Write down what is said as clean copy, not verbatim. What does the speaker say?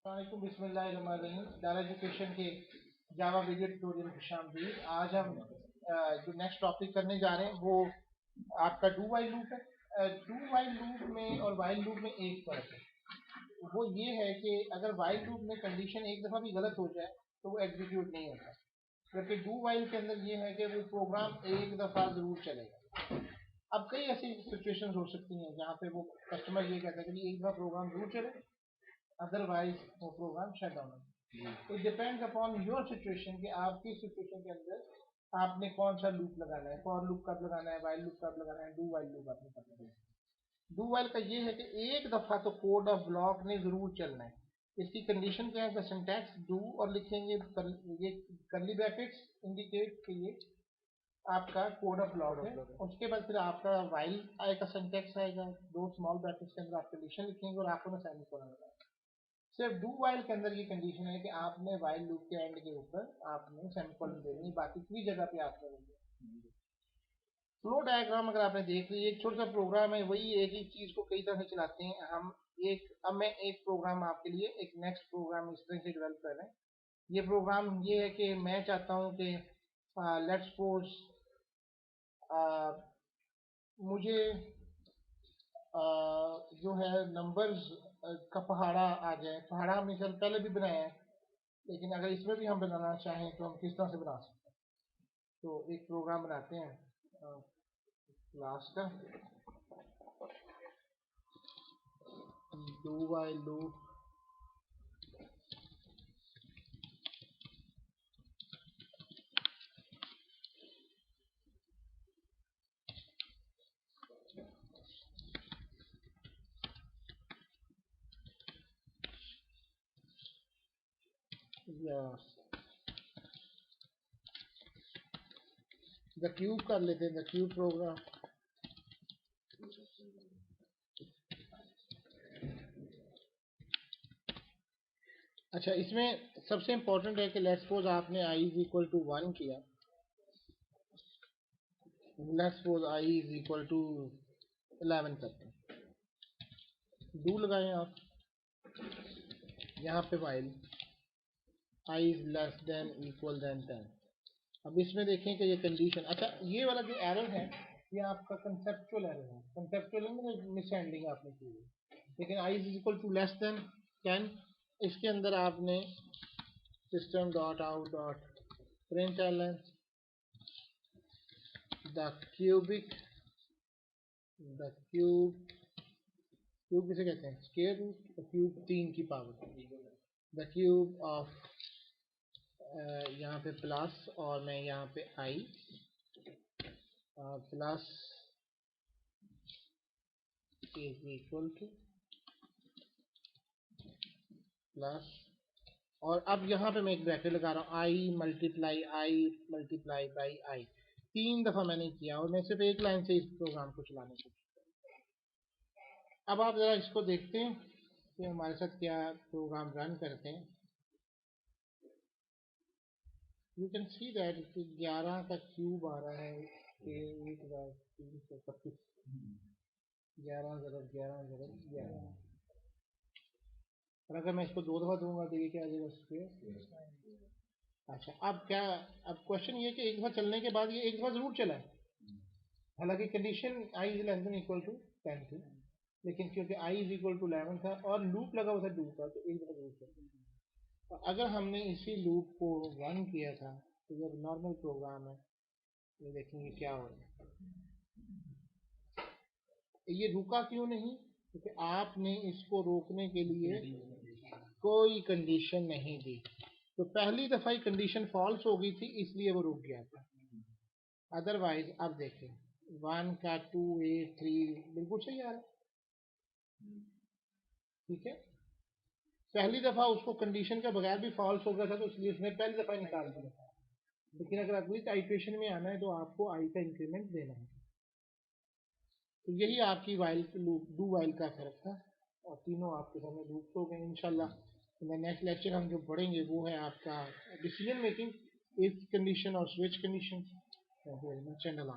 अस्सलामुअलैकुम बिस्मिल्लाहिर्रहमानिर्रहीम। दारा एजुकेशन के जावा वीडियो ट्यूटोरियल खुशामदीद। आज हम जो नेक्स्ट टॉपिक करने जा रहे हैं वो आपका डू वाइल लूप है। डू वाइल लूप में और वाइल लूप में एक फर्क है, वो ये है कि अगर वाइल लूप में कंडीशन एक दफ़ा भी गलत हो जाए तो वो एग्जीक्यूट नहीं होता, जबकि डू वाइल के अंदर ये है कि वो प्रोग्राम एक दफ़ा ज़रूर चलेगा। अब कई ऐसी सिचुएशंस हो सकती हैं जहाँ पे वो कस्टमर ये कहता है कि एक दफ़ा प्रोग्राम ज़रूर चले, अदरवाइज वो प्रोग्राम शट डाउन है। It depends upon your situation कि आपकी सिचुएशन के अंदर आपने कौन सा लूप लगाना है, फॉर लूप कब लगाना है, वाइल लूप कब लगाना है, डू वाइल लूप आपने कब लगाना है। डू वाइल का ये है कि एक दफ़ा तो कोड ऑफ ब्लॉक ने ज़रूर चलना है। इसकी कंडीशन क्या है, सिंटैक्स डू और लिखेंगे ये कर्ली ब्रैकेट्स इंडिकेट कि ये आपका कोड ऑफ ब्लॉक है। उसके बाद फिर आपका वाइल आएगा, सिंटैक्स आएगा, दो स्मॉल ब्रैकेट्स के अंदर आप कंडीशन लिखेंगे और आपको ना सेमीकोलन लगाना है। सिर्फ डू वाइल के अंदर ये कंडीशन है कि आपने वाइल लूप के एंड के ऊपर आपने सेमीकोलन देनी, बाकी किसी जगह पे आपने देनी। फ्लो डायग्राम अगर आपने देख ली, एक छोटा सा प्रोग्राम है, वही एक ही चीज को कई तरह से चलाते हैं हम। अब मैं एक प्रोग्राम आपके लिए एक नेक्स्ट प्रोग्राम इस तरह से डेवलप कर रहे हैं। ये प्रोग्राम ये है कि मैं चाहता हूँ कि लेट्स सपोज मुझे जो है नंबर्स का पहाड़ा आ जाए। पहाड़ा हमने चल पहले भी बनाया है, लेकिन अगर इसमें भी हम बनाना चाहें तो हम किस तरह से बना सकते हैं। तो एक प्रोग्राम बनाते हैं क्लास का, डू वाइल लूप या द क्यूब कर लेते हैं, द क्यूब प्रोग्राम। अच्छा, इसमें सबसे इंपॉर्टेंट है कि लेट्स सपोज आपने आई इज इक्वल टू 1 किया, let's suppose i is equal to 11 करते हैं, डू लगाएं आप यहाँ पे while i is less than equal then 10। अब इसमें देखें कि ये कंडीशन, अच्छा ये वाला जो एरर है ये आपका कंसेप्चुअल एरर है। कंसेप्चुअल में मिसहैंडलिंग आपने की है, लेकिन i is equal to less than 10 इसके अंदर आपने system dot out dot println the cubic, the cube, cube किसे कहते हैं, स्क्वायर रूट, क्यूब 3 की पावर, द क्यूब ऑफ यहाँ पे प्लस और मैं यहाँ पे i plus is equal to plus, और अब यहाँ पे मैं एक ब्रैकेट लगा रहा हूँ, आई मल्टीप्लाई बाई आई। 3 दफा मैंने किया और मैं सिर्फ एक लाइन से इस प्रोग्राम को चलाने की। अब आप जरा इसको देखते हैं कि हमारे साथ क्या प्रोग्राम रन करते हैं। यू कैन सी दैट 11 का क्यूब आ रहा है 1,325, 11 और अगर मैं इसको 2 दफा दूंगा तो ये क्या आ जाएगा, स्क्वायर। अच्छा, अब क्या, अब क्वेश्चन ये कि एक दफा चलने के बाद ये एक दफा जरूर चला है, हालांकि condition i is less than equal to 10 थी, लेकिन क्योंकि आई इज इक्वल टू 11 था और लूप लगा हुआ था डू का, तो एक दफा जरूर चला। और अगर हमने इसी लूप को रन किया था तो ये नॉर्मल प्रोग्राम है, ये देखेंगे क्या हो रहा है। ये रुका क्यों नहीं, क्योंकि आपने इसको रोकने के लिए कोई कंडीशन नहीं दी। तो पहली दफा ही कंडीशन फॉल्स हो गई थी, इसलिए वो रुक गया था। अदरवाइज अब देखें 1 का 2 8 3 बिल्कुल सही आ रहा है, ठीक है। पहली दफा उसको कंडीशन के बगैर भी फॉल्स हो गया था, तो इसलिए उसने पहली दफा निकाल दिया। लेकिन अगर अगली आइट्रेशन में आना है तो आपको आई का इंक्रीमेंट देना है। तो यही आपकी वाइल लूप डू वाइल का फर्क था, और तीनों आपके सामने लूप हो गए। इंशाल्लाह नेक्स्ट लेक्चर हम जो पढ़ेंगे वो है आपका डिसीजन मेकिंग, इफ कंडीशन और स्विच कंडीशन। चैनल